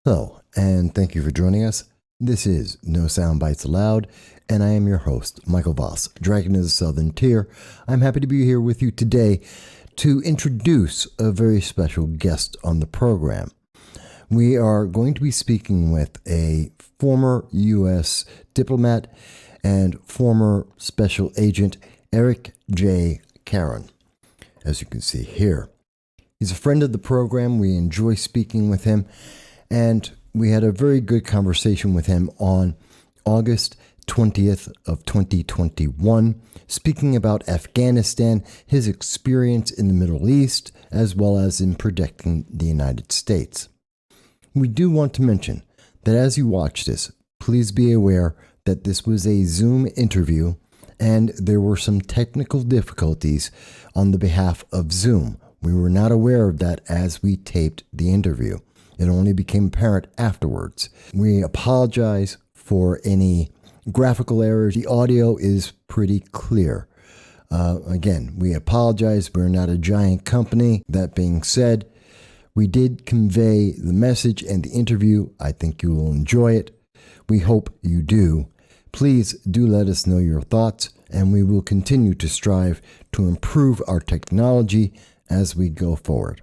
Hello, and thank you for joining us. This is No Soundbites Allowed, and I am your host, Michael Voss, Dragon of the Southern Tier. I'm happy to be here with you today to introduce a very special guest on the program. We are going to be speaking with a former U.S. diplomat and former special agent, Eric J. Caron, as you can see here. He's a friend of the program. We enjoy speaking with him. And we had a very good conversation with him on August 20th of 2021, speaking about Afghanistan, his experience in the Middle East, as well as in protecting the United States. We do want to mention that as you watch this, please be aware that this was a Zoom interview and there were some technical difficulties on the behalf of Zoom. We were not aware of that as we taped the interview. It only became apparent afterwards. We apologize for any graphical errors. The audio is pretty clear. Again, we apologize. We're not a giant company. That being said, we did convey the message and the interview. I think you will enjoy it. We hope you do. Please do let us know your thoughts, and we will continue to strive to improve our technology as we go forward.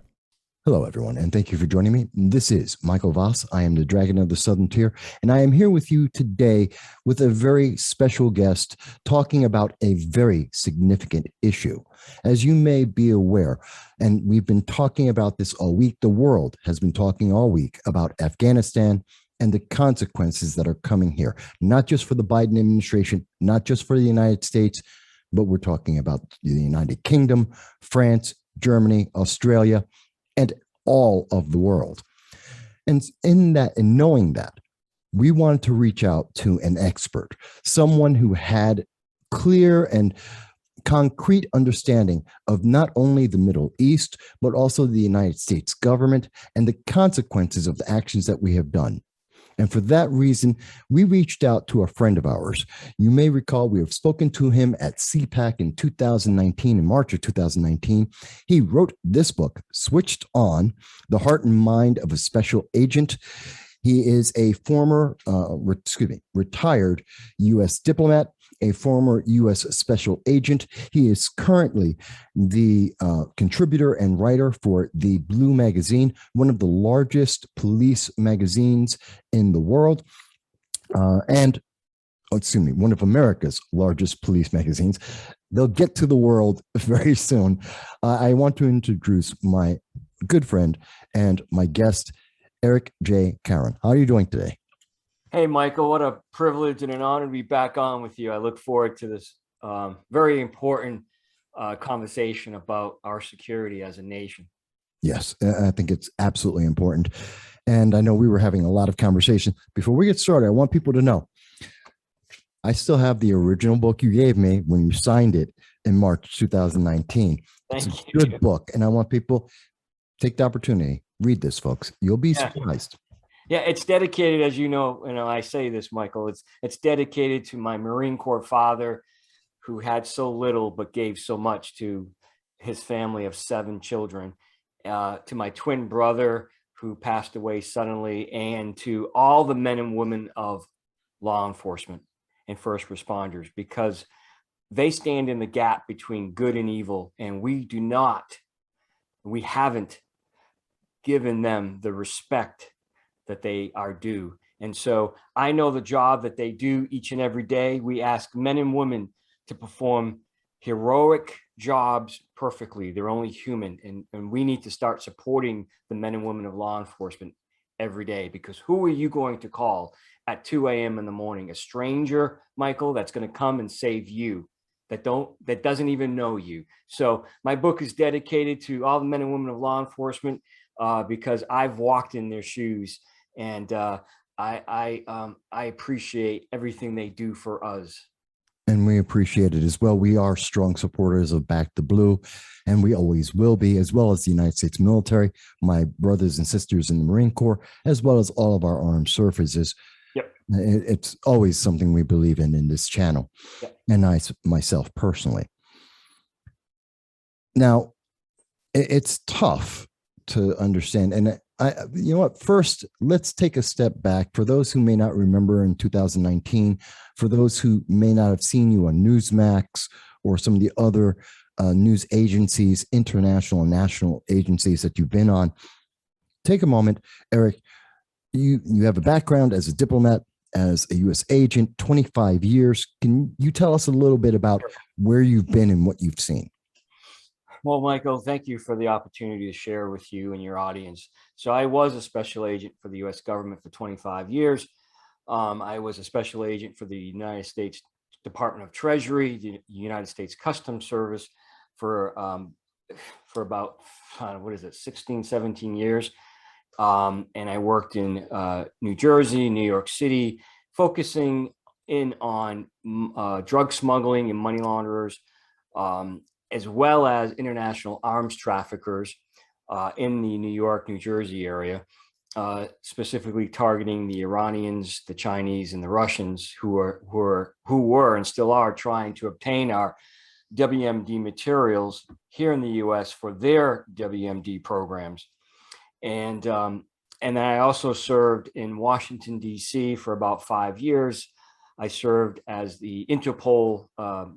Hello, everyone, and thank you for joining me. This is Michael Voss. I am the Dragon of the Southern Tier, and I am here with you today with a very special guest talking about a very significant issue. As you may be aware, and we've been talking about this all week, the world has been talking all week about Afghanistan and the consequences that are coming here, not just for the Biden administration, not just for the United States, but we're talking about the United Kingdom, France, Germany, Australia, and all of the world. And in that, and knowing that, we wanted to reach out to an expert, someone who had clear and concrete understanding of not only the Middle East, but also the United States government and the consequences of the actions that we have done. And for that reason, we reached out to a friend of ours. You may recall we have spoken to him at CPAC in 2019, in March of 2019. He wrote this book, Switched On, The Heart and Mind of a Special Agent. He is a former, retired U.S. diplomat, a former U.S. special agent. He is currently the contributor and writer for The Blue Magazine, one of the largest police magazines in the world, one of America's largest police magazines. They'll get to the world very soon. I want to introduce my good friend and my guest, Eric J. Caron. How are you doing today? Hey, Michael, what a privilege and an honor to be back on with you. I look forward to this very important conversation about our security as a nation. Yes, I think it's absolutely important. And I know we were having a lot of conversation. Before we get started, I want people to know, I still have the original book you gave me when you signed it in March 2019. It's a good book. And I want people to take the opportunity. Read this, folks. You'll be surprised. Yeah, it's dedicated, as you know, I say this, Michael, it's dedicated to my Marine Corps father, who had so little but gave so much to his family of 7 children, to my twin brother who passed away suddenly, and to all the men and women of law enforcement and first responders, because they stand in the gap between good and evil, and we haven't given them the respect that they are due. And so I know the job that they do each and every day. We ask men and women to perform heroic jobs perfectly. They're only human. And we need to start supporting the men and women of law enforcement every day, because who are you going to call at 2 a.m. in the morning? A stranger, Michael, that's going to come and save you, that doesn't even know you. So my book is dedicated to all the men and women of law enforcement, because I've walked in their shoes, and I appreciate everything they do for us. And we appreciate it as well. We are strong supporters of Back the Blue, and we always will be, as well as the United States military, my brothers and sisters in the Marine Corps, as well as all of our armed services. Yep. It's always something we believe in this channel. Yep. And I myself personally. Now, it's tough to understand. And You know what? First, let's take a step back. For those who may not remember in 2019, for those who may not have seen you on Newsmax or some of the other news agencies, international and national agencies that you've been on, take a moment, Eric. You have a background as a diplomat, as a U.S. agent, 25 years. Can you tell us a little bit about where you've been and what you've seen? Well, Michael, thank you for the opportunity to share with you and your audience. So I was a special agent for the U.S. government for 25 years. I was a special agent for the United States Department of Treasury, the United States Customs Service for about, 16, 17 years. And I worked in New Jersey, New York City, focusing in on drug smuggling and money launderers, as well as international arms traffickers in the New York, New Jersey area, specifically targeting the Iranians, the Chinese, and the Russians who were and still are trying to obtain our WMD materials here in the U.S. for their WMD programs. And then I also served in Washington, D.C. for about 5 years. I served as the Interpol,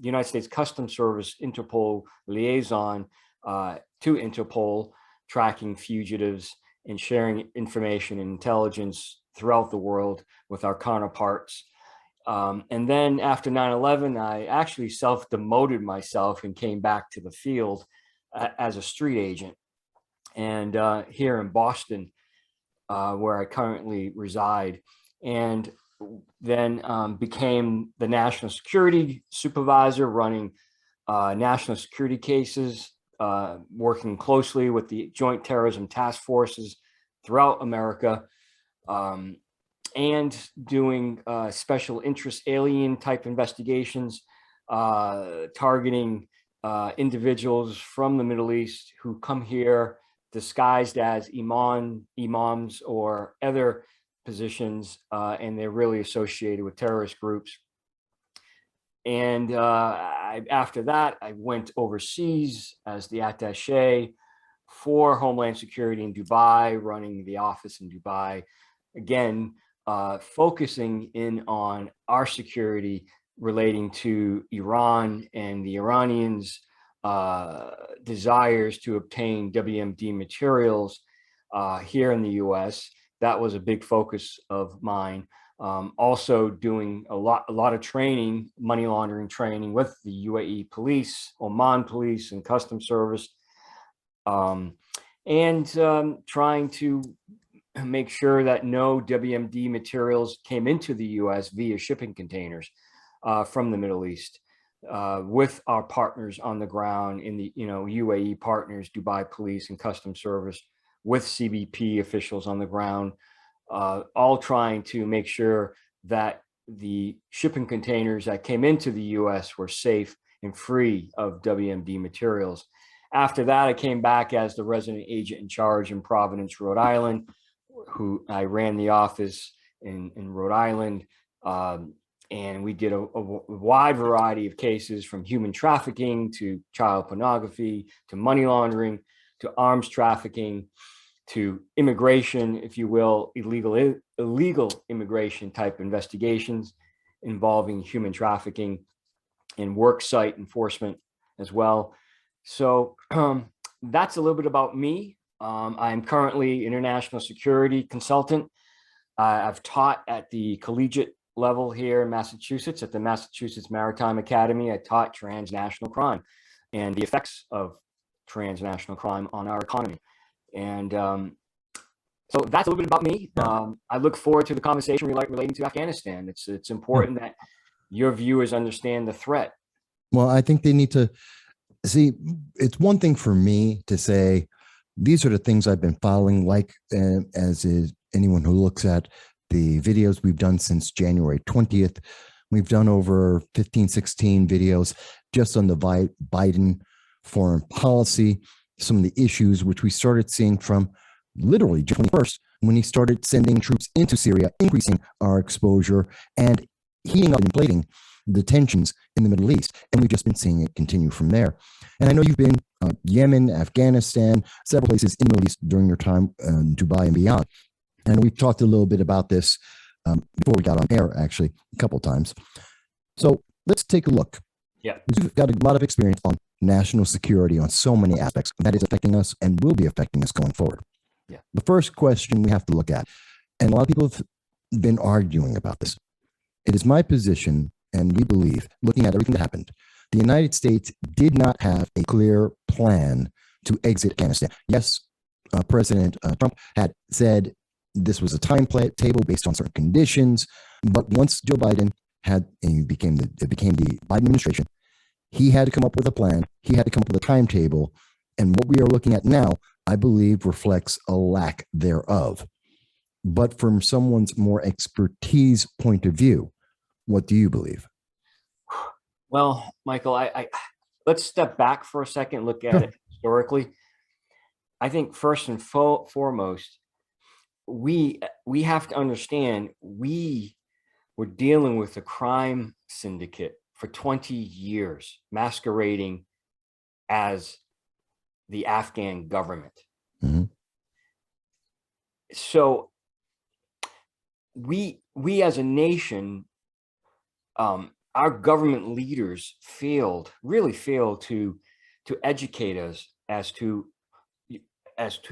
United States Customs Service Interpol liaison to Interpol, tracking fugitives and sharing information and intelligence throughout the world with our counterparts. And then after 9/11, I actually self-demoted myself and came back to the field as a street agent. And here in Boston, where I currently reside, and then became the national security supervisor, running national security cases, working closely with the joint terrorism task forces throughout America, and doing special interest alien type investigations, targeting individuals from the Middle East who come here disguised as imams or other positions, and they're really associated with terrorist groups. And after that, I went overseas as the attaché for Homeland Security in Dubai, running the office in Dubai, again, focusing in on our security relating to Iran and the Iranians' desires to obtain WMD materials here in the U.S. That was a big focus of mine. Also doing a lot of training, money laundering training with the UAE police, Oman police, and customs service, and trying to make sure that no WMD materials came into the U.S. via shipping containers from the Middle East, with our partners on the ground in the UAE partners, Dubai police and customs service, with CBP officials on the ground, all trying to make sure that the shipping containers that came into the U.S. were safe and free of WMD materials. After that, I came back as the resident agent in charge in Providence, Rhode Island, who I ran the office in Rhode Island. And we did a wide variety of cases, from human trafficking to child pornography, to money laundering, to arms trafficking, to immigration, if you will, illegal immigration type investigations involving human trafficking, and work site enforcement as well. So that's a little bit about me. I'm currently international security consultant. I've taught at the collegiate level here in Massachusetts at the Massachusetts Maritime Academy. I taught transnational crime and the effects of transnational crime on our economy. And so that's a little bit about me. I look forward to the conversation relating to Afghanistan. It's important that your viewers understand the threat. Well, I think they need to see. It's one thing for me to say, these are the things I've been following, like as is anyone who looks at the videos we've done since January 20th. We've done over 15, 16 videos just on the Biden foreign policy, some of the issues which we started seeing from literally June 21st, when he started sending troops into Syria, increasing our exposure and heating up and inflating the tensions in the Middle East. And we've just been seeing it continue from there. And I know you've been Yemen, Afghanistan, several places in the Middle East during your time in Dubai and beyond. And we've talked a little bit about this before we got on air, actually, a couple of times. So let's take a look. Yeah. We've got a lot of experience on national security on so many aspects that is affecting us and will be affecting us going forward. Yeah. The first question we have to look at, and a lot of people have been arguing about this. It is my position, and we believe, looking at everything that happened, the United States did not have a clear plan to exit Afghanistan. Yes, President Trump had said this was a timetable based on certain conditions, but once Joe Biden became the Biden administration, he had to come up with a plan. He had to come up with a timetable, and what we are looking at now, I believe, reflects a lack thereof. But from someone's more expertise point of view, what do you believe? Well, Michael, I let's step back for a second, look at it historically. I think first and foremost, we have to understand we were dealing with a crime syndicate for 20 years, masquerading as the Afghan government. Mm-hmm. So we as a nation, our government leaders really failed to educate us as to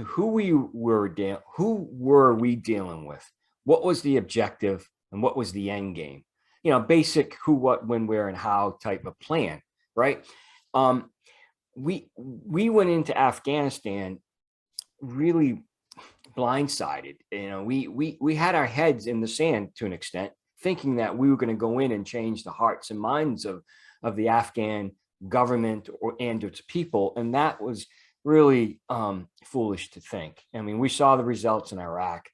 who were we dealing with, what was the objective, and what was the end game. Basic who, what, when, where, and how type of plan, right? We went into Afghanistan really blindsided. We had our heads in the sand to an extent, thinking that we were going to go in and change the hearts and minds of the Afghan government and its people, and that was really foolish to think. I mean, we saw the results in Iraq.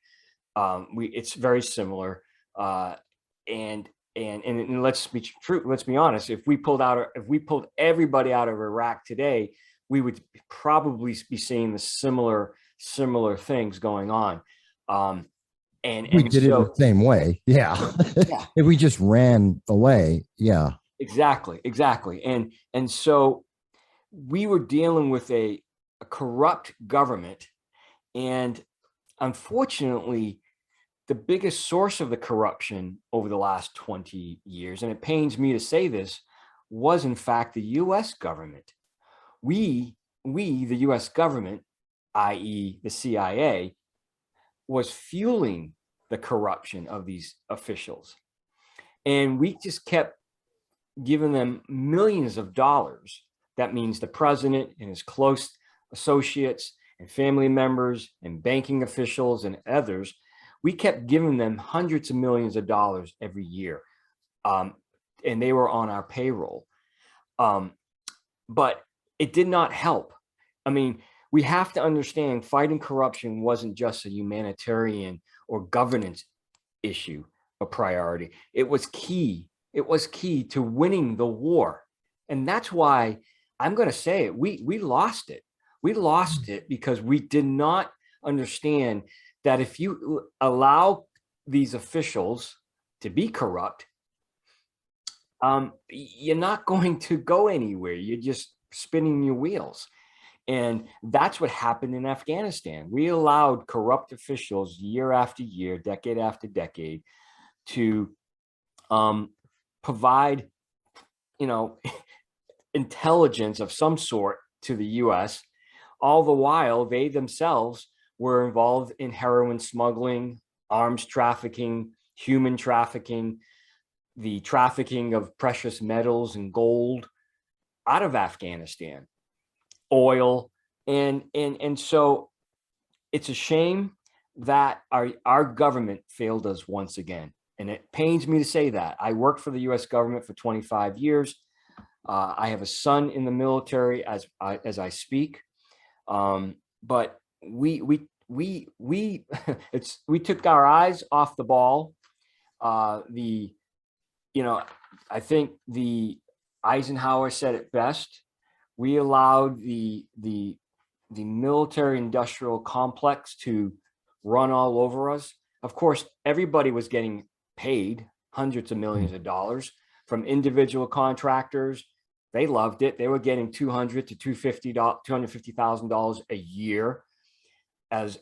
It's very similar, and let's be true. Let's be honest. If we pulled everybody out of Iraq today, we would probably be seeing the similar things going on. And we did it the same way. Yeah. Yeah. If we just ran away. Yeah. Exactly. And so we were dealing with a corrupt government. And unfortunately, the biggest source of the corruption over the last 20 years, and it pains me to say this, was in fact the U.S. government. We, the U.S. government, i.e. the CIA, was fueling the corruption of these officials. And we just kept giving them millions of dollars. That means the president and his close associates and family members and banking officials and others, we kept giving them hundreds of millions of dollars every year. And they were on our payroll. But it did not help. I mean, we have to understand fighting corruption wasn't just a humanitarian or governance issue, a priority. It was key. It was key to winning the war. And that's why I'm going to say it. We lost it. We lost it because we did not understand that if you allow these officials to be corrupt, you're not going to go anywhere. You're just spinning your wheels. And that's what happened in Afghanistan. We allowed corrupt officials year after year, decade after decade, to provide, intelligence of some sort to the U.S. All the while, they themselves were involved in heroin smuggling, arms trafficking, human trafficking, the trafficking of precious metals and gold out of Afghanistan, oil. And so it's a shame that our government failed us once again. And it pains me to say that. I worked for the U.S. government for 25 years. I have a son in the military as I speak. But we took our eyes off the ball. I think the Eisenhower said it best. We allowed the military industrial complex to run all over us. Of course, everybody was getting paid hundreds of millions of dollars from individual contractors They loved it. They were getting $200,000 to $250,000 a year as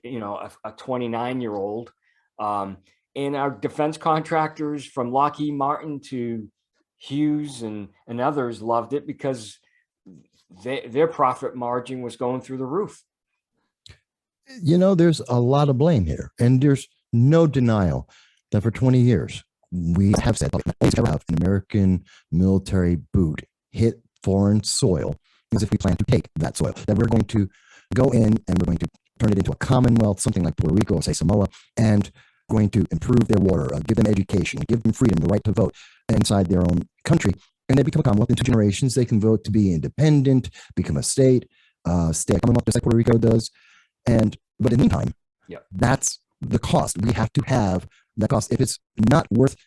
you know, a 29-year-old. And our defense contractors from Lockheed Martin to Hughes and others loved it because their profit margin was going through the roof. You know, there's a lot of blame here, and there's no denial that for 20 years we have said an American military boot hit foreign soil as if we plan to take that soil, that we're going to go in and we're going to turn it into a commonwealth, something like Puerto Rico or say Samoa, and going to improve their water, give them education, give them freedom, the right to vote inside their own country. And they become a commonwealth in 2 generations. They can vote to be independent, become a state, stay a commonwealth just like Puerto Rico does. But in the meantime, that's the cost. We have to have that cost. If it's not worth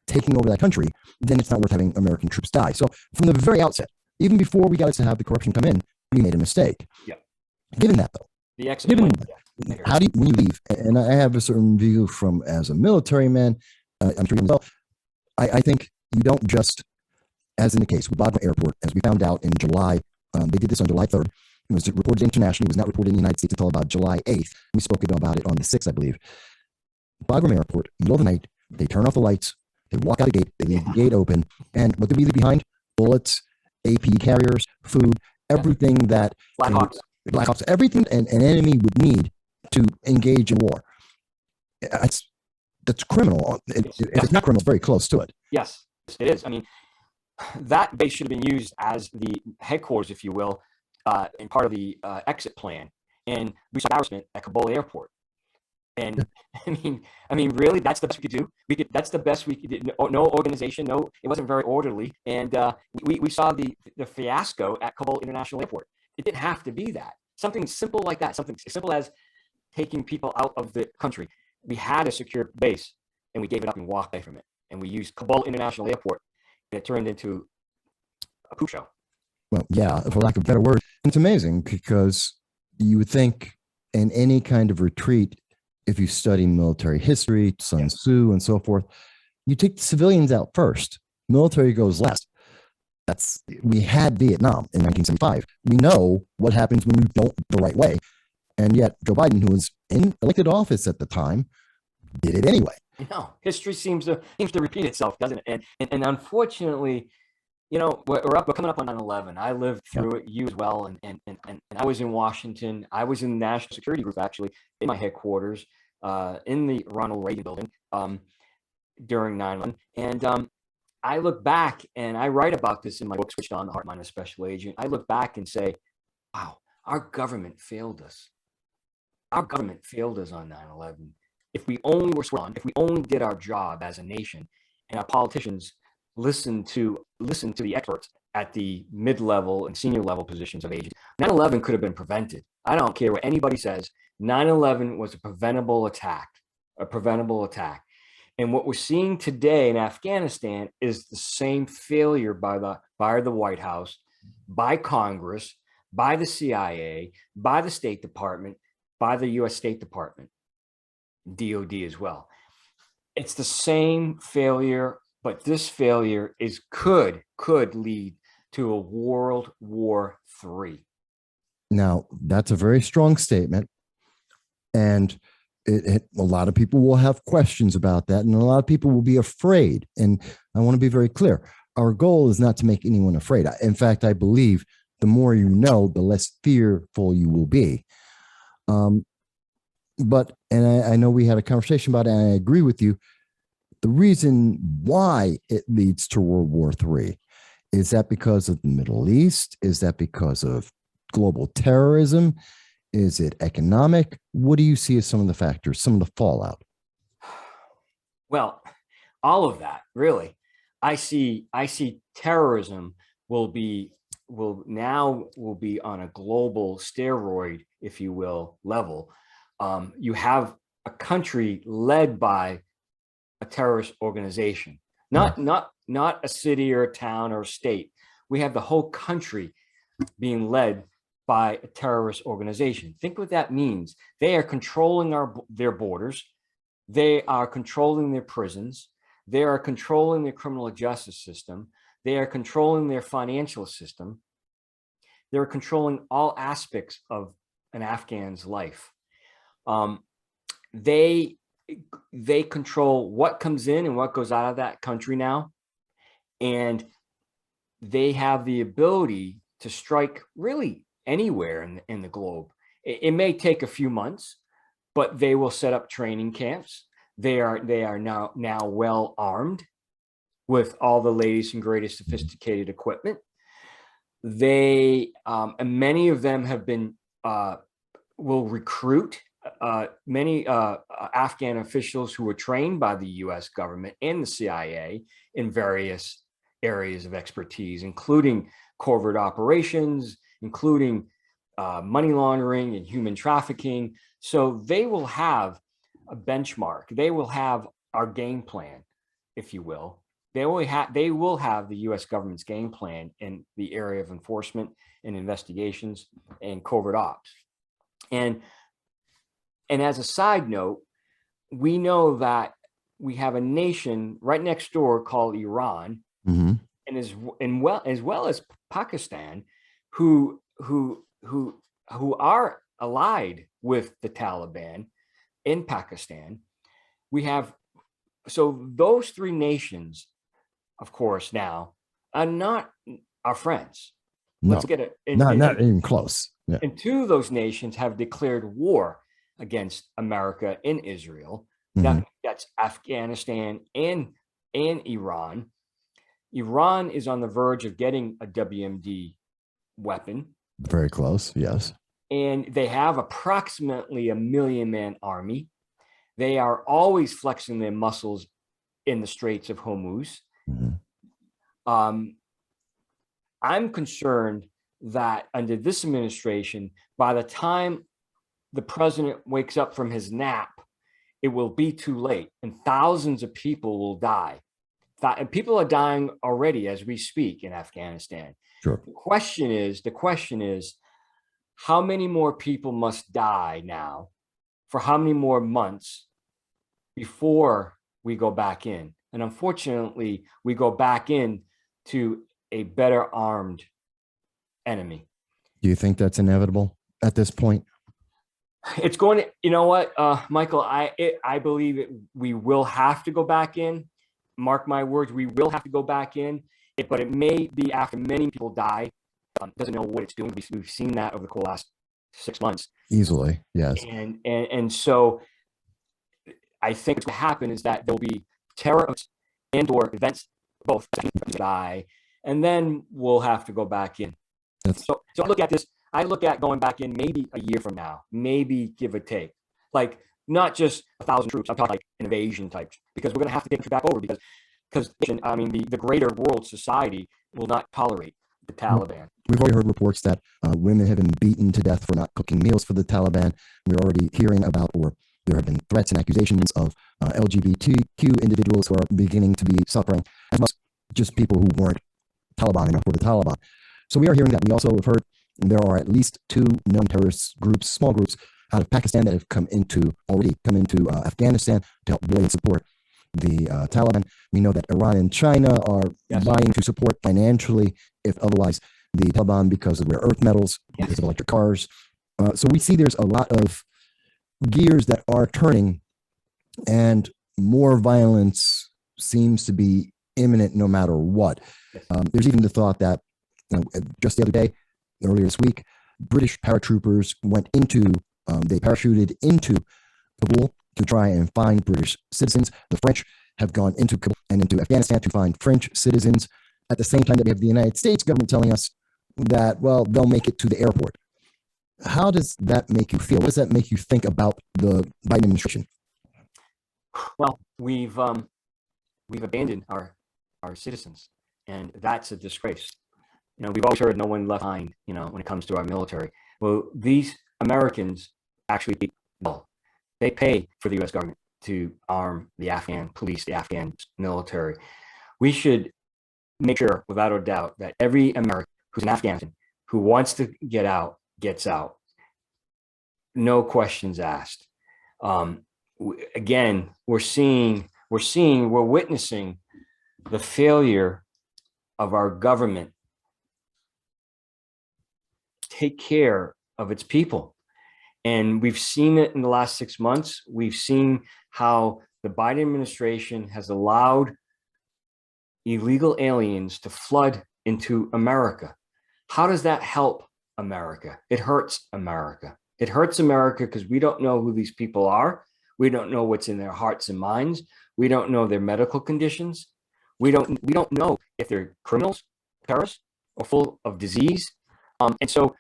taking over that country, then it's not worth having American troops die. So from the very outset, even before we got to have the corruption come in, we made a mistake. Yeah. Given that, though, how do you, when you leave, and I have a certain view from as a military man, I'm sure you know, I think you don't just, as in the case with Bagram Airport, as we found out in July, they did this on July 3rd. It was reported internationally. It was not reported in the United States until about July 8th. We spoke about it on the 6th, I believe. Bagram Airport, middle of the night, they turn off the lights, they walk out the gate, they leave the gate open, and what did we leave behind? Bullets, AP carriers, food, everything that Black Hawks, everything an enemy would need to engage in war. That's criminal. If it's not criminal, it's very close to it. Yes, it is. I mean, that base should have been used as the headquarters, if you will, in part of the exit plan. And we saw embarrassment at Kabul Airport. And I mean, really, that's the best we could do. That's the best we could do. No organization, it wasn't very orderly. And we saw the fiasco at Kabul International Airport. It didn't have to be that. Something simple like that, something as simple as taking people out of the country. We had a secure base, and we gave it up and walked away from it. And we used Kabul International Airport, and it turned into a poop show. Well, yeah, for lack of a better word. It's amazing because you would think in any kind of retreat, if you study military history, Sun Tzu and so forth, you take the civilians out first. Military goes last. We had Vietnam in 1975. We know what happens when you don't the right way. And yet Joe Biden, who was in elected office at the time, did it anyway. No, history seems to repeat itself, doesn't it? And unfortunately, you know, we're coming up on 9/11. I lived through it, you as well, and I was in Washington. I was in the National Security Group, actually, in my headquarters, in the Ronald Reagan building during 9/11. And I look back, and I write about this in my book, Switched On, The Heart Mind of a Special Agent. I look back and say, wow, our government failed us. Our government failed us on 9/11. If we only were switched on, if we only did our job as a nation, and our politicians listen to the experts at the mid-level and senior level positions of agents, 9/11 could have been prevented. I don't care what anybody says. 9/11 was a preventable attack. And what we're seeing today in Afghanistan is the same failure by the White House, by Congress, by the CIA, by the State Department, by the U.S. State Department, DOD as well. It's the same failure, but this failure could lead to a World War III. Now, that's a very strong statement. And a lot of people will have questions about that. And a lot of people will be afraid. And I want to be very clear. Our goal is not to make anyone afraid. In fact, I believe the more you know, the less fearful you will be. But I know we had a conversation about it, and I agree with you. The reason why it leads to World War III, is that because of the Middle East? Is that because of global terrorism? Is it economic? What do you see as some of the factors, some of the fallout? Well, all of that, really. I see terrorism will be on a global steroid, if you will, level. You have a country led by a terrorist organization, not a city or a town or a state. We have the whole country being led by a terrorist organization. Think what that means. They are controlling their borders. They are controlling their prisons. They are controlling their criminal justice system. They are controlling their financial system. They're controlling all aspects of an Afghan's life. They control what comes in and what goes out of that country now. And they have the ability to strike really anywhere in the globe. It may take a few months, but they will set up training camps. They are now well armed with all the latest and greatest sophisticated equipment. They and many of them have been will recruit many Afghan officials who were trained by the U.S. government and the CIA in various areas of expertise, including covert operations, including money laundering and human trafficking. So they will have a benchmark. They will have our game plan, if you will. They will have the U.S. government's game plan in the area of enforcement and investigations and covert ops. And as a side note, we know that we have a nation right next door called Iran, Mm-hmm. and as well as Pakistan, who are allied with the Taliban in Pakistan. We have, so those three nations, of course, now are not our friends. No, Let's get it. not even close. Yeah. And two of those nations have declared war against America and Israel. Mhm. That's Afghanistan and Iran. Iran is on the verge of getting a WMD weapon. Very close, yes. And they have approximately a 1 million-man army. They are always flexing their muscles in the Straits of Hormuz. Mhm. I'm concerned that under this administration, by the time the president wakes up from his nap, it will be too late and thousands of people will die. And people are dying already as we speak in Afghanistan. Sure. The question is, how many more people must die now for how many more months before we go back in? And unfortunately, we go back in to a better armed enemy. Do you think that's inevitable at this point? It's going to, you know what, Michael, I believe we will have to go back in. Mark my words, we will have to go back in, but it may be after many people die. Doesn't know what it's doing. We've seen that over the last 6 months. Easily, yes. And so I think what's going to happen is that there'll be terror and/or events, both die, and then we'll have to go back in. So I look at this. I look at going back in maybe a year from now, maybe give or take, like not just 1,000 troops. I'm talking like invasion types, because we're going to have to take it back over because I mean the greater world society will not tolerate the Taliban. We've already heard reports that women have been beaten to death for not cooking meals for the Taliban. We're already hearing about, or there have been threats and accusations of LGBTQ individuals who are beginning to be suffering, as much as just people who weren't Taliban enough for the Taliban. So we are hearing that. We also have heard there are at least 2 known terrorist groups, small groups, out of Pakistan that have already come into Afghanistan to help buoy and support the Taliban. We know that Iran and China are vying to support financially, if otherwise, the Taliban because of rare earth metals, because of electric cars. So we see there's a lot of gears that are turning, and more violence seems to be imminent no matter what. There's even the thought that just the other day, earlier this week, British paratroopers they parachuted into Kabul to try and find British citizens. The French have gone into Kabul and into Afghanistan to find French citizens at the same time that we have the United States government telling us that, well, they'll make it to the airport. How does that make you feel? What does that make you think about the Biden administration? Well, we've abandoned our citizens, and that's a disgrace. We've always heard no one left behind, when it comes to our military. Well, these Americans actually, they pay for the U.S. government to arm the Afghan police, the Afghan military. We should make sure, without a doubt, that every American who's in Afghanistan who wants to get out, gets out. No questions asked. Again, we're witnessing the failure of our government take care of its people. And we've seen it in the last 6 months. We've seen how the Biden administration has allowed illegal aliens to flood into America. How does that help America? It hurts America. It hurts America because we don't know who these people are. We don't know what's in their hearts and minds. We don't know their medical conditions. We don't know if they're criminals, terrorists, or full of disease. And so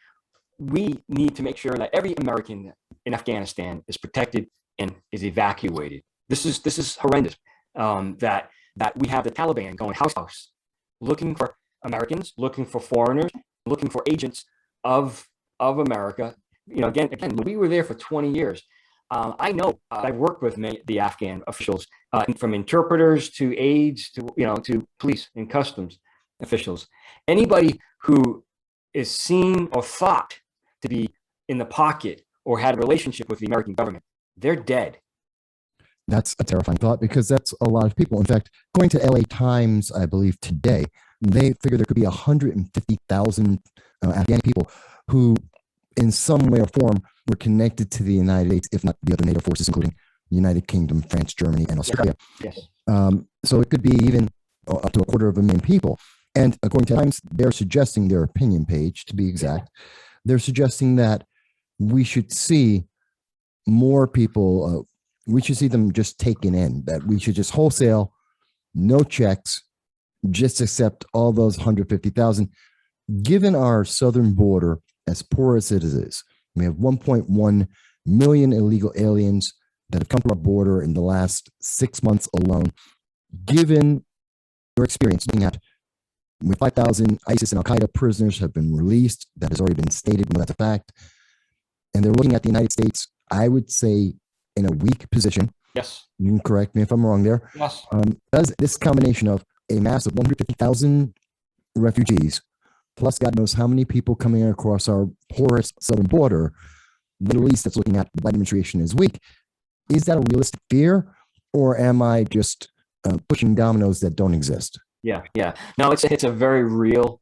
we need to make sure that every American in Afghanistan is protected and is evacuated. This is horrendous. That we have the Taliban going house to house, looking for Americans, looking for foreigners, looking for agents of America. You know, again, we were there for 20 years. I know I've worked with the Afghan officials, from interpreters to aides to police and customs officials. Anybody who is seen or thought to be in the pocket or had a relationship with the American government, they're dead. That's a terrifying thought, because that's a lot of people. In fact, according to LA Times, I believe today, they figure there could be 150,000 Afghan people who, in some way or form, were connected to the United States, if not the other NATO forces, including the United Kingdom, France, Germany, and Australia. Yes. So it could be even up to 250,000 people. And according to Times, they're suggesting, their opinion page to be exact, they're suggesting that we should see more people, we should see them just taken in, that we should just wholesale, no checks, just accept all those 150,000. Given our southern border, as poor as it is, we have 1.1 million illegal aliens that have come to our border in the last 6 months alone. Given your experience looking at, with 5,000 ISIS and Al-Qaeda prisoners have been released, that has already been stated, but that's a fact, and they're looking at the United States, I would say, in a weak position. Yes. You can correct me if I'm wrong there. Yes. Does this combination of a mass of 150,000 refugees, plus God knows how many people coming across our porous southern border, the Middle East that's looking at the Biden administration is weak, is that a realistic fear, or am I just pushing dominoes that don't exist? Yeah. No, it's a very real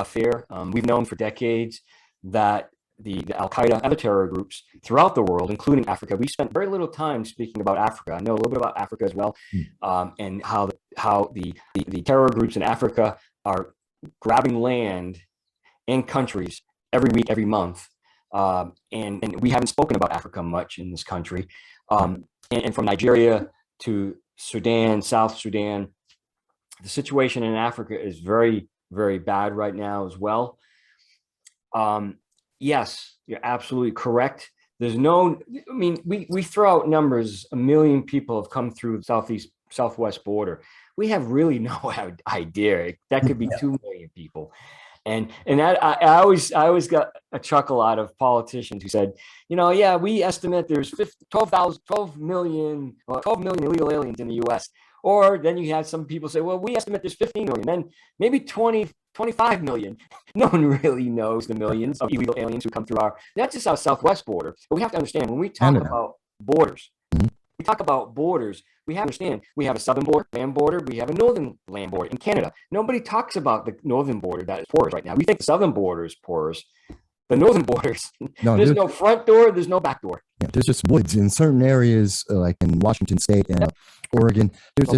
fear. We've known for decades that the Al-Qaeda and other terror groups throughout the world, including Africa, we spent very little time speaking about Africa. I know a little bit about Africa as well, and how the terror groups in Africa are grabbing land and countries every week, every month. And we haven't spoken about Africa much in this country. And from Nigeria to Sudan, South Sudan, the situation in Africa is very, very bad right now as well. Yes, you're absolutely correct. There's no, I mean, we throw out numbers, 1 million people have come through the southwest border. We have really no idea. That could be 2 million people. And that I always got a chuckle out of politicians who said, we estimate there's 12 million illegal aliens in the US. Or then you had some people say, well, we estimate there's 15 million, then maybe 25 million. No one really knows the millions of illegal aliens who come through that's just our southwest border. But we have to understand, when we talk about borders, we talk about borders, we have to understand, we have a southern border, land border, we have a northern land border in Canada. Nobody talks about the northern border that is porous right now. We think the southern border is porous. The northern borders, there's no front door, there's no back door. Yeah, there's just woods in certain areas, like in Washington State and Oregon. There's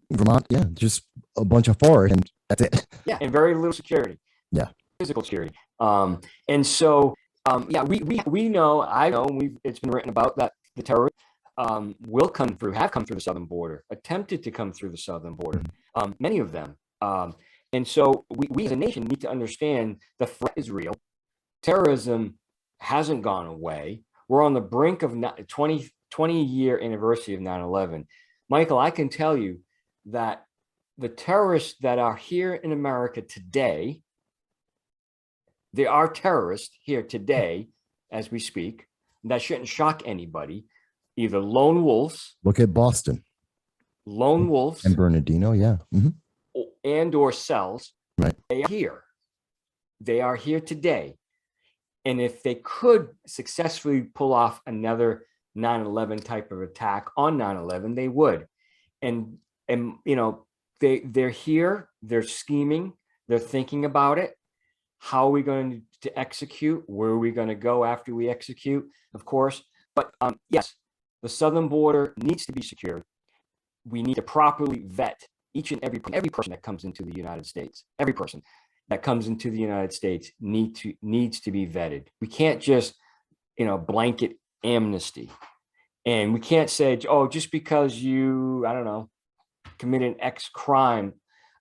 Vermont, just a bunch of forest, and that's it. Yeah, and very little security. Yeah, physical security. And so, we know. I know. It's been written about that the terrorists have come through the southern border, attempted to come through the southern border. Many of them. And so we as a nation need to understand the threat is real. Terrorism hasn't gone away. We're on the brink of 20-year anniversary of 9/11. Michael, I can tell you that the terrorists that are here in America today, there are terrorists here today as we speak. That shouldn't shock anybody. Either lone wolves. Look at Boston. Lone wolves. And Bernardino, yeah. And or cells. Right. They are here. They are here today. And if they could successfully pull off another 9/11 type of attack on 9/11, they would. And they're here, they're scheming, They're thinking about it. How are we going to execute? Where are we going to go after we execute? Of course. But yes, the southern border needs to be secured. We need to properly vet each and every person that comes into the United States. Every person that comes into the United States needs to be vetted. We can't just, blanket amnesty. And we can't say, oh, just because you, I don't know, commit an X crime,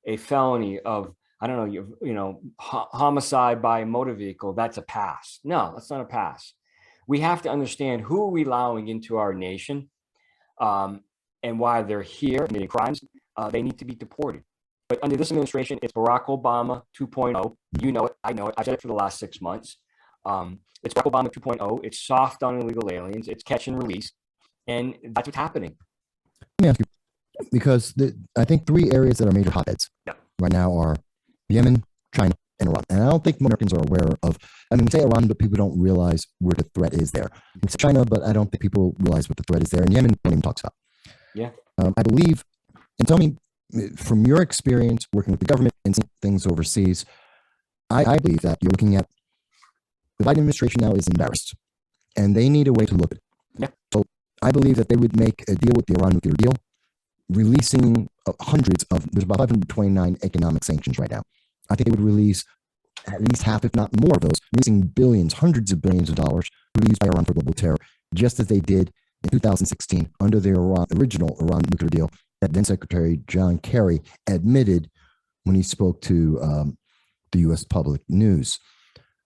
a felony of, I don't know, homicide by motor vehicle, that's a pass. No, that's not a pass. We have to understand who are we allowing into our nation, and why they're here committing crimes. They need to be deported. But under this administration, it's Barack Obama 2.0. You know it. I know it. I've said it for the last 6 months. It's Barack Obama 2.0. It's soft on illegal aliens. It's catch and release. And that's what's happening. Let me ask you, because I think three areas that are major hotbeds right now are Yemen, China, and Iran. And I don't think Americans are aware of, we say Iran, but people don't realize where the threat is there. We say China, but I don't think people realize what the threat is there. And Yemen, no one even talks about. Yeah. I believe, and tell me, from your experience working with the government and seeing things overseas, I believe that you're looking at the Biden administration now is embarrassed, and they need a way to look at it. Yeah. So I believe that they would make a deal with the Iran nuclear deal, releasing there's about 529 economic sanctions right now. I think they would release at least half, if not more of those, releasing billions, hundreds of billions of dollars released by Iran for global terror, just as they did in 2016 under the original Iran nuclear deal that then Secretary John Kerry admitted when he spoke to the U.S. public news.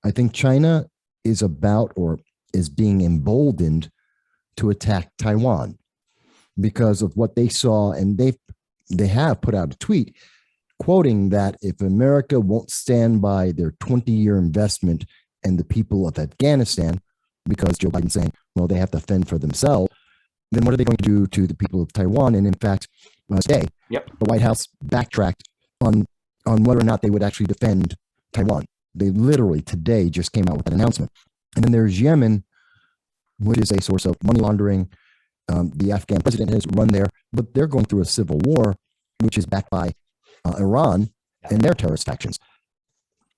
I think China is being emboldened to attack Taiwan because of what they saw, and they have put out a tweet quoting that if America won't stand by their 20-year investment in the people of Afghanistan, because Joe Biden's saying, well, they have to fend for themselves, then what are they going to do to the people of Taiwan? And in fact, today, the White House backtracked on whether or not they would actually defend Taiwan. They literally today just came out with that announcement. And then there's Yemen, which is a source of money laundering. The Afghan president has run there, but they're going through a civil war, which is backed by Iran and their terrorist factions.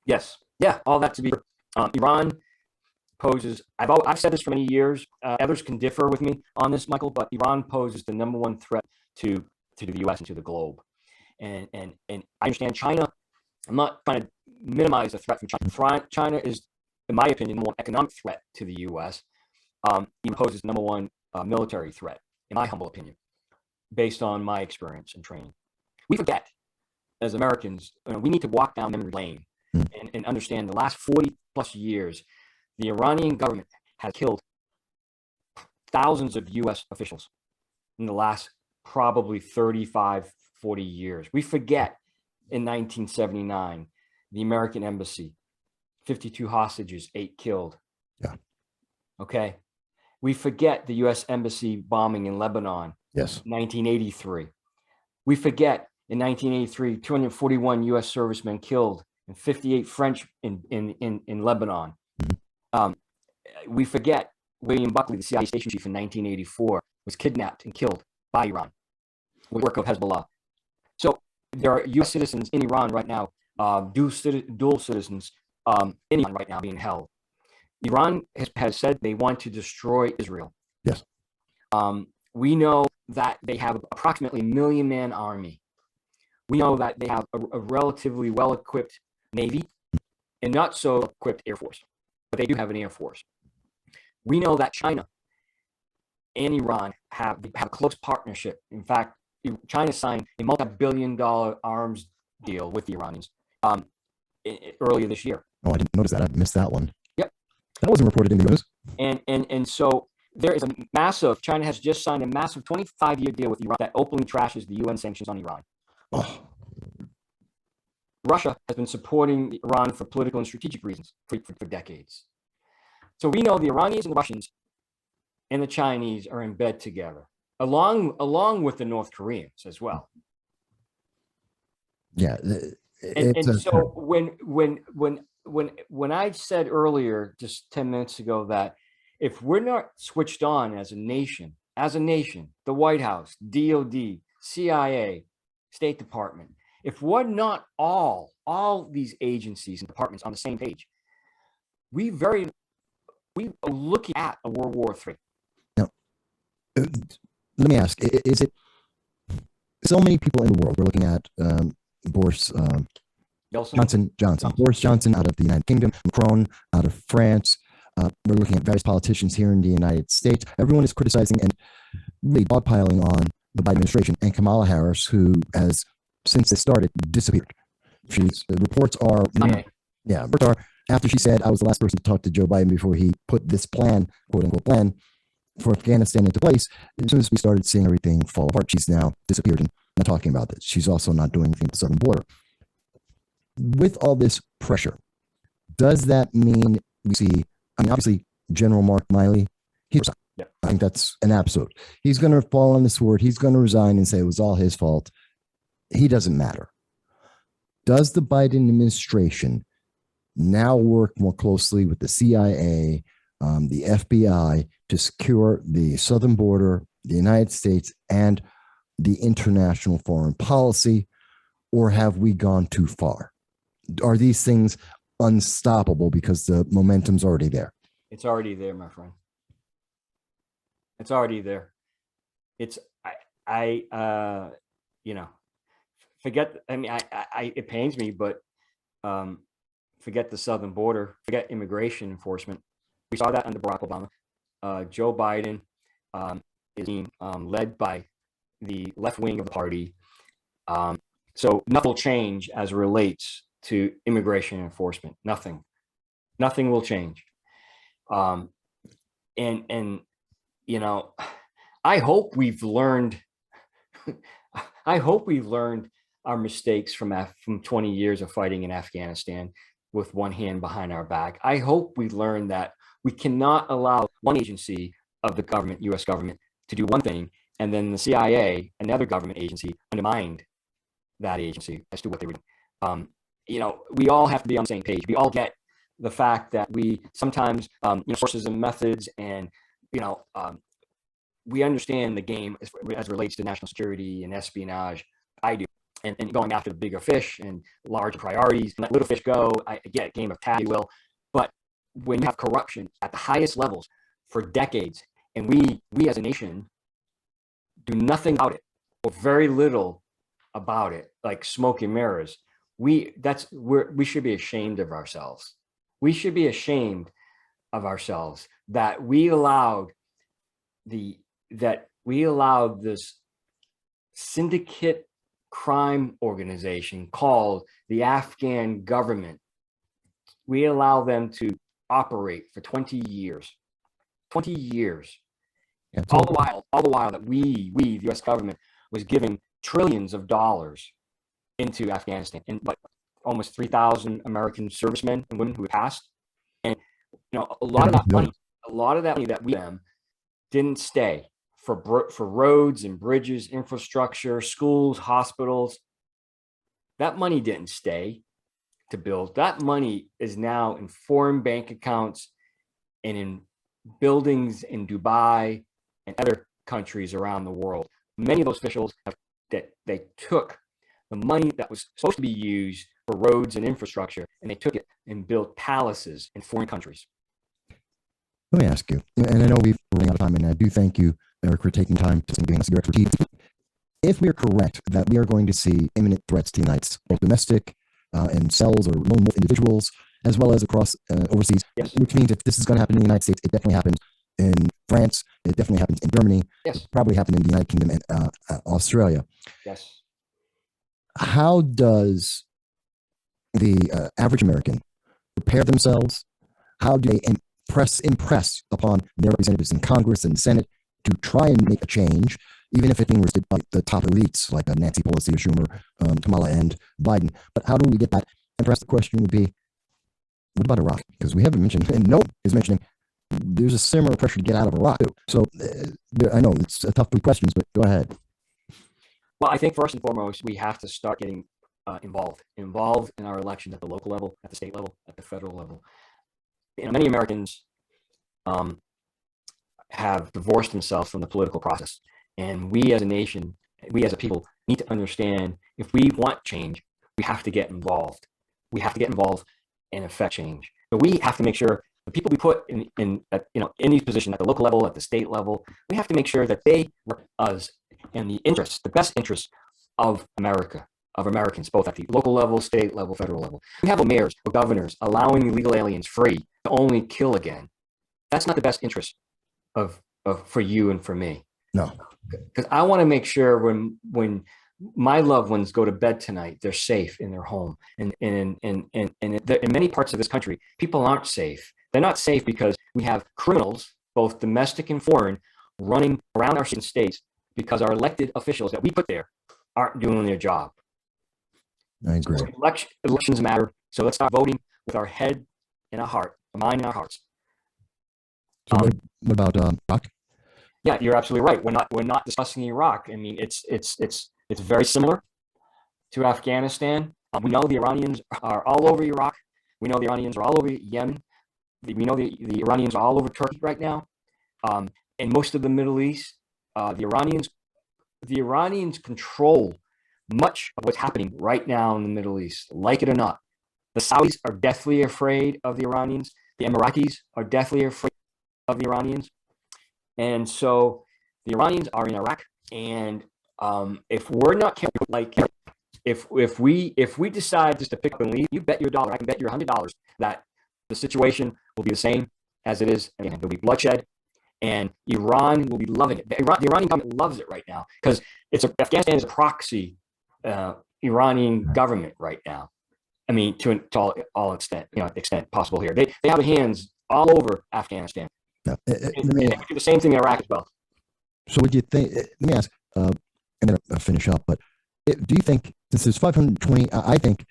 Yes. Yeah, all that to be Iran poses, I've said this for many years, others can differ with me on this, Michael, but Iran poses the number one threat to the U.S. and to the globe. And I understand China. I'm not trying to minimize the threat from China. China is, in my opinion, the more economic threat to the U.S. It poses the number one military threat, in my humble opinion, based on my experience and training. We forget, as Americans, we need to walk down memory lane and understand the last 40 plus years, the Iranian government has killed thousands of U.S. officials in the last probably 35, 40 years. We forget in 1979, the American embassy, 52 hostages, 8 killed. Yeah. Okay. We forget the U.S. embassy bombing in Lebanon. Yes. 1983. We forget in 1983, 241 U.S. servicemen killed and 58 French in Lebanon. We forget William Buckley, the CIA station chief in 1984, was kidnapped and killed by Iran with work of Hezbollah. So there are U.S. citizens in Iran right now, dual citizens in Iran right now being held. Iran has said they want to destroy Israel. Yes. We know that they have approximately 1 million-man army. We know that they have a relatively well-equipped Navy and not so equipped Air Force, but they do have an Air Force. We know that China and Iran have a close partnership. In fact, China signed a multi-billion-dollar arms deal with the Iranians earlier this year. Oh, I didn't notice that. I missed that one. Yep. That wasn't reported in the news. And so there is China has just signed a massive 25-year deal with Iran that openly trashes the UN sanctions on Iran. Oh. Russia has been supporting Iran for political and strategic reasons for decades. So we know the Iranians and the Russians and the Chinese are in bed together, along with the North Koreans as well. Yeah. And so when I said earlier, just 10 minutes ago, that if we're not switched on as a nation, the White House, DOD, CIA, State Department, if we're not all these agencies and departments on the same page, we are looking at a World War III. Now, let me ask: is it so many people in the world? We're looking at Boris Johnson, Boris Johnson out of the United Kingdom, Caron out of France. We're looking at various politicians here in the United States. Everyone is criticizing and really dogpiling on the Biden administration, and Kamala Harris, who has since it started disappeared. Reports are after she said, I was the last person to talk to Joe Biden before he put this plan, quote unquote plan, for Afghanistan into place. As soon as we started seeing everything fall apart, she's now disappeared and not talking about this. She's also not doing anything at the southern border. With all this pressure, does that mean we see, obviously, General Mark Miley, I think that's an absolute. He's going to fall on the sword. He's going to resign and say it was all his fault. He doesn't matter. Does the Biden administration now work more closely with the CIA, the FBI to secure the southern border, the United States, and the international foreign policy, or have we gone too far? Are these things unstoppable because the momentum's already there? It's already there, my friend. It's already there. It's forget. I mean, it pains me, but forget the southern border, forget immigration enforcement. We saw that under Barack Obama. Joe Biden is being led by the left wing of the party. So nothing will change as it relates to immigration enforcement. Nothing will change. And you know, I hope we've learned. I hope we've learned our mistakes from 20 years of fighting in Afghanistan with one hand behind our back. I hope we learned that we cannot allow one agency of the government, U.S. government, to do one thing, and then the CIA, another government agency, undermined that agency as to what they were doing. We all have to be on the same page. We all get the fact that we sometimes, sources and methods, and we understand the game as relates to national security and espionage. I do. And going after the bigger fish and larger priorities, and let little fish go. I get game of tag, will. But when you have corruption at the highest levels for decades, and we as a nation do nothing about it, or very little about it, like smoke and mirrors, we should be ashamed of ourselves. We should be ashamed of ourselves that we allowed this syndicate crime organization called the Afghan government. We allow them to operate for 20 years. 20 years. Yeah, all the while that we, the U.S. government, was giving trillions of dollars into Afghanistan, and almost 3,000 American servicemen and women who had passed. And a lot of that money that we them didn't stay for roads and bridges, infrastructure, schools, hospitals. That money didn't stay to build. That money is now in foreign bank accounts and in buildings in Dubai and other countries around the world. Many of those officials they took the money that was supposed to be used for roads and infrastructure, and they took it and built palaces in foreign countries. Let me ask you, and I know we're running out of time, and I do thank you, Eric, for taking time to giving us your expertise. If we are correct that we are going to see imminent threats to the United States, both domestic and cells or lone wolf individuals, as well as across overseas, yes. Which means if this is going to happen in the United States, it definitely happens in France, it definitely happens in Germany, yes. Probably happened in the United Kingdom and Australia. Yes. How does the average American prepare themselves? How do they impress upon their representatives in Congress and Senate to try and make a change, even if it's being resisted by the top elites like Nancy Pelosi, Schumer, Kamala, and Biden? But how do we get that? And perhaps the question would be, what about Iraq? Because we haven't mentioned, and no one is mentioning, there's a similar pressure to get out of Iraq too. So I know it's a tough 3 questions, but go ahead. Well, I think first and foremost, we have to start getting involved in our elections at the local level, at the state level, at the federal level. Many Americans have divorced themselves from the political process, and we as a nation, we as a people, need to understand if we want change, we have to get involved. We have to get involved and affect change. But we have to make sure the people we put in these positions at the local level, at the state level, we have to make sure that they work us in the interests, the best interests of America, of Americans, both at the local level, state level, federal level. We have mayors or governors allowing illegal aliens free to only kill again. That's not the best interest of for you and for me. No, because I want to make sure when my loved ones go to bed tonight, they're safe in their home. And in many parts of this country, people aren't safe. They're not safe because we have criminals, both domestic and foreign, running around our states because our elected officials that we put there aren't doing their job. I agree. So elections matter. So let's start voting with our head and our heart, our mind and our hearts. So what about Iraq? Yeah, you're absolutely right. We're not discussing Iraq. I mean, it's very similar to Afghanistan. We know the Iranians are all over Iraq. We know the Iranians are all over Yemen. We know the Iranians are all over Turkey right now. In most of the Middle East, the Iranians control much of what's happening right now in the Middle East, like it or not. The Saudis are deathly afraid of the Iranians. The Emiratis are deathly afraid of the Iranians. And so the Iranians are in Iraq. And if we're not careful, like if we decide just to pick up and leave, you bet your dollar, I can bet your $100 that the situation will be the same as it is. Again, there'll be bloodshed, and Iran will be loving it. The Iranian government loves it right now because Afghanistan is a proxy Iranian government right now. I mean, to all extent possible here. They have hands all over Afghanistan. No, and they do the same thing in Iraq as well. So what do you think? Let me ask, and then I'll finish up. But do you think, since there's 520, I think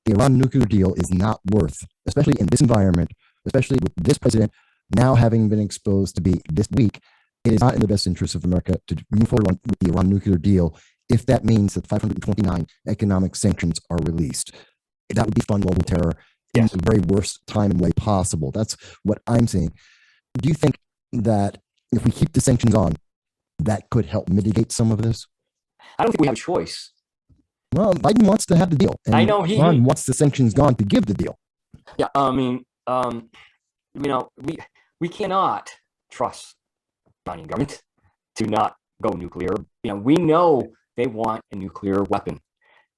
the Iran nuclear deal is not worth, especially in this environment, especially with this president now having been exposed to be this weak, it is not in the best interest of America to move forward with the Iran nuclear deal if that means that 529 economic sanctions are released. That would be fund global terror in the very worst time and way possible. That's what I'm saying. Do you think that if we keep the sanctions on, that could help mitigate some of this? I don't think we have a choice. Well, Biden wants to have the deal. And I know Iran wants the sanctions gone to give the deal. Yeah, I mean, we cannot trust the Iranian government to not go nuclear. We know they want a nuclear weapon.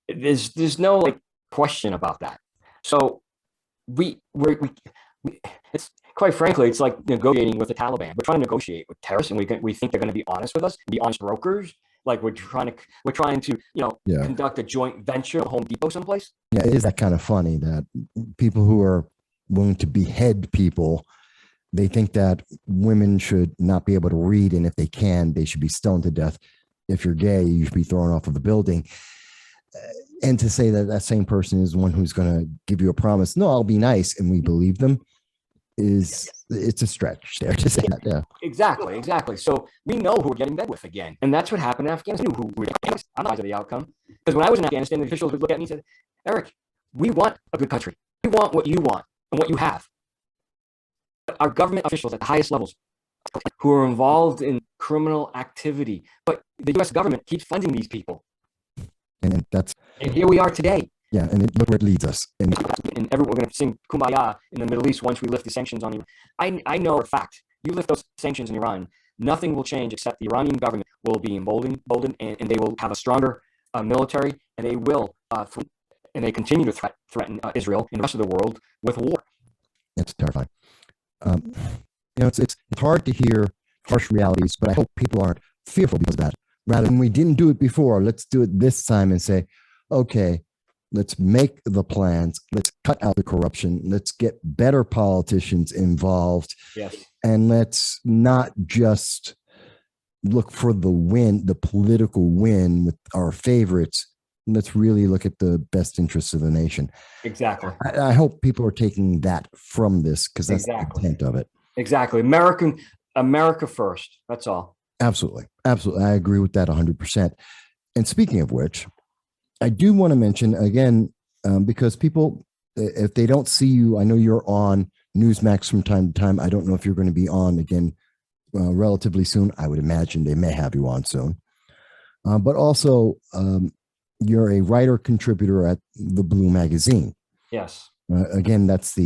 There's no question about that. So it's quite frankly, it's like negotiating with the Taliban. We're trying to negotiate with terrorists, and we think they're going to be honest with us, be honest brokers. Like we're trying to conduct a joint venture at Home Depot someplace. Yeah, it is that kind of funny that people who are willing to behead people, they think that women should not be able to read, and if they can, they should be stoned to death. If you're gay, you should be thrown off of the building. And to say that that same person is the one who's going to give you a promise, no, I'll be nice, and we believe them, it's a stretch there to say that. Yeah, exactly. So we know who we're getting bed with again, and that's what happened in Afghanistan. I'm not of the outcome, because when I was in Afghanistan, the officials would look at me and say, "Eric, we want a good country. We want what you want and what you have." But our government officials at the highest levels, who are involved in criminal activity, but the U.S. government keeps funding these people. And here we are today. Yeah, and look where it leads us. And we're going to sing Kumbaya in the Middle East once we lift the sanctions on Iran. I know for a fact, you lift those sanctions in Iran, nothing will change except the Iranian government will be emboldened, and they will have a stronger military, and they will and they continue to threaten Israel and the rest of the world with war. It's terrifying. It's hard to hear harsh realities, but I hope people aren't fearful because of that. Rather than we didn't do it before, let's do it this time and say, okay, let's make the plans. Let's cut out the corruption. Let's get better politicians involved. Yes. And let's not just look for the win, the political win with our favorites. Let's really look at the best interests of the nation. Exactly. I hope people are taking that from this, because that's the intent of it. Exactly. America first. That's all. Absolutely. I agree with that 100%. And speaking of which, I do want to mention again, because people, if they don't see you, I know you're on Newsmax from time to time. I don't know if you're going to be on again relatively soon. I would imagine they may have you on soon. but also you're a writer contributor at the Blue magazine. Yes. Again, that's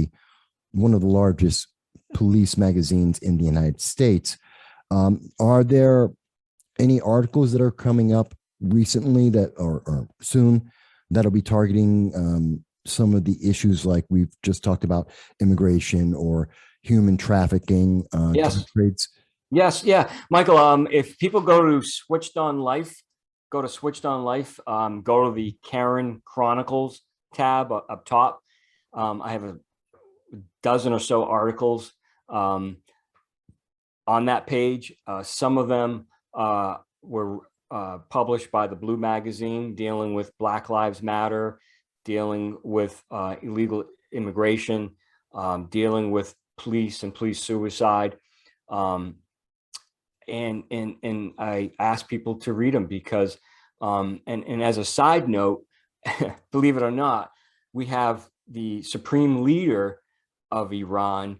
one of the largest police magazines in the United States. Are there any articles that are coming up recently that or soon that'll be targeting some of the issues like we've just talked about, immigration or human trafficking, drug Yes. trades? Yes. Yeah. Michael, if people go to Switched On Life, go to Switched On Life, go to the Caron Chronicles tab up top. I have a dozen or so articles on that page. Some of them were published by the Blue magazine, dealing with Black Lives Matter, dealing with illegal immigration, dealing with police and police suicide. And I ask people to read them because, and as a side note, believe it or not, we have the supreme leader of Iran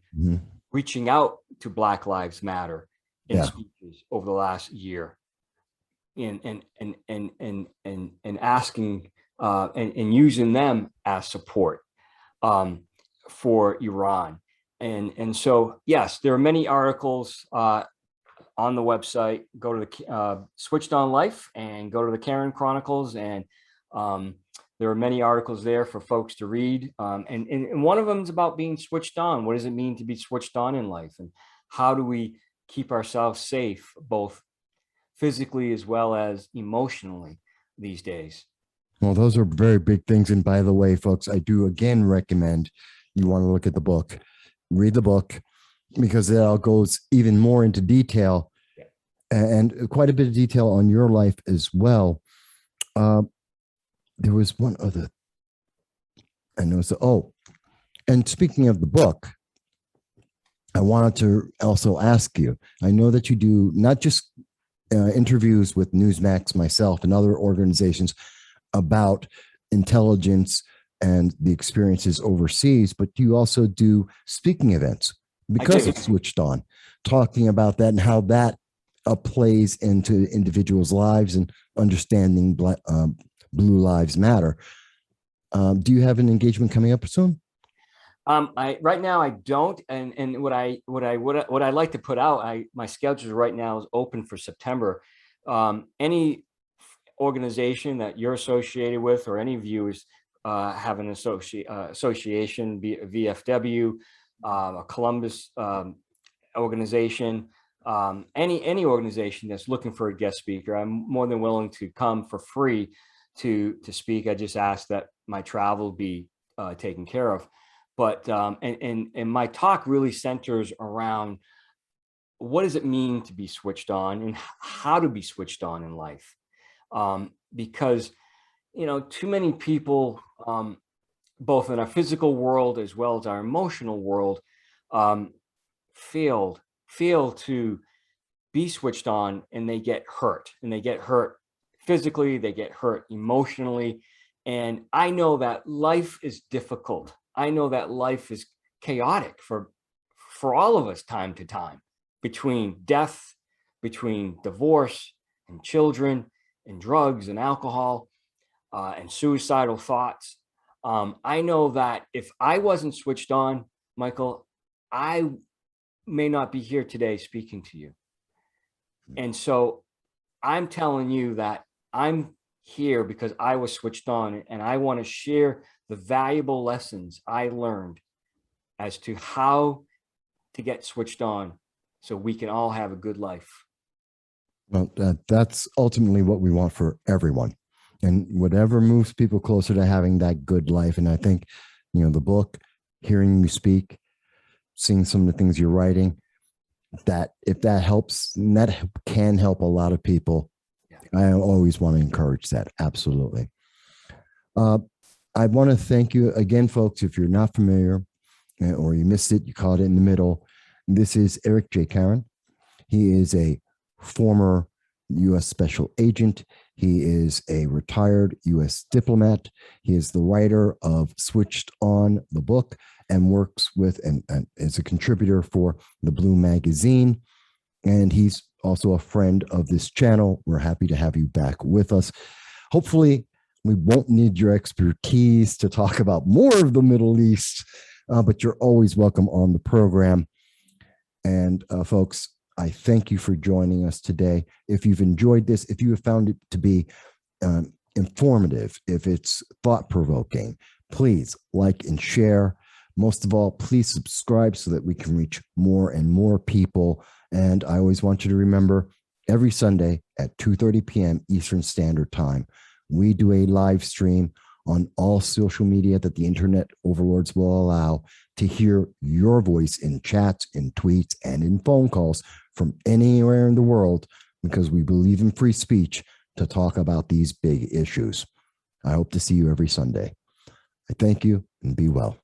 reaching out to Black Lives Matter in speeches over the last year, and asking and using them as support for Iran. And so, yes, there are many articles on the website. Go to the Switched On Life and go to the Caron Chronicles, and there are many articles there for folks to read. And one of them is about being switched on. What does it mean to be switched on in life? And how do we keep ourselves safe, both physically as well as emotionally these days? Well, those are very big things. And by the way, folks, I do again recommend you want to look at the book, read the book, because it all goes even more into detail and quite a bit of detail on your life as well. There was one other, I noticed. And speaking of the book, I wanted to also ask you, I know that you do not just interviews with Newsmax, myself, and other organizations about intelligence and the experiences overseas, but you also do speaking events because it's Switched On, talking about that and how that plays into individuals' lives and understanding Blue Lives Matter. Do you have an engagement coming up soon? Right now I don't, and what I like to put out, my schedule right now is open for September. Any organization that you're associated with, or any viewers have an association, VFW, a Columbus organization, any organization that's looking for a guest speaker, I'm more than willing to come for free to speak. I just ask that my travel be taken care of. But and my talk really centers around what does it mean to be switched on and how to be switched on in life, because too many people, both in our physical world as well as our emotional world, fail to be switched on, and they get hurt, physically, they get hurt emotionally. And I know that life is difficult. I know that life is chaotic for all of us, time to time, between death, between divorce and children and drugs and alcohol and suicidal thoughts. I know that if I wasn't switched on, Michael, I may not be here today speaking to you. And so I'm telling you that I'm here because I was switched on, and I want to share the valuable lessons I learned as to how to get switched on so we can all have a good life. Well, that's ultimately what we want for everyone, and whatever moves people closer to having that good life. And I think, the book, hearing you speak, seeing some of the things you're writing, that if that helps, and that can help a lot of people, I always want to encourage that. Absolutely. I want to thank you again, folks. If you're not familiar or you missed it, you caught it in the middle. This is Eric J. Caron. He is a former U.S. Special Agent. He is a retired U.S. diplomat. He is the writer of Switched On, the book, and works with and is a contributor for the Blue magazine. and he's also a friend of this channel. We're happy to have you back with us. Hopefully, we won't need your expertise to talk about more of the Middle East, but you're always welcome on the program. And folks, I thank you for joining us today. If you've enjoyed this, if you have found it to be informative, if it's thought-provoking, please like and share. Most of all, please subscribe so that we can reach more and more people. And I always want you to remember, every Sunday at 2:30 p.m. Eastern Standard Time, we do a live stream on all social media that the internet overlords will allow, to hear your voice in chats, in tweets, and in phone calls from anywhere in the world, because we believe in free speech to talk about these big issues. I hope to see you every Sunday. I thank you, and be well.